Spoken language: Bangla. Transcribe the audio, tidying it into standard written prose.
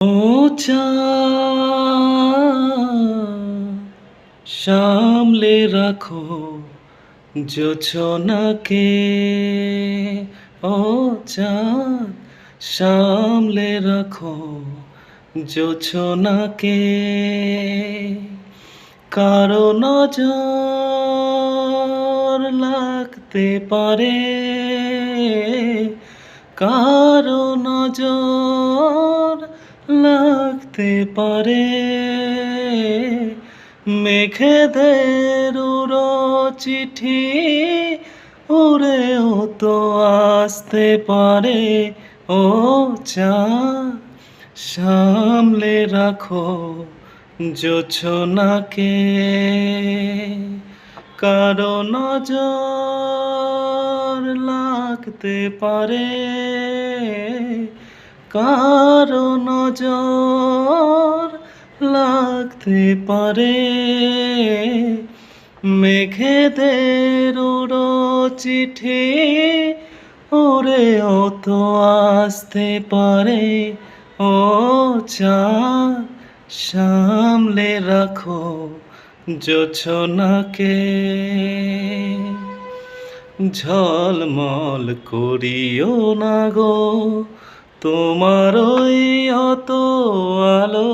ও চাঁদ সামলে রাখো জোছনাকে। ও চাঁদ সামলে রাখো জোছনাকে। কারো নজর লাগতে পারে, কারো নজর লাগতে পারে। মেঘেদের উড়ো চিঠি উড়েও তো আসতে পারে। ও চাঁদ সামলে রাখো জোছনাকে। কারো নজর লাগতে পারে, কারো নজর লাগতে পারে। মেঘেদের উড়ো চিঠি উড়েও তো আসতে পারে। ও চাঁদ সামলে রাখো জোছনাকে। ঝলমল করিও না গো তোমার ওই অত আলো,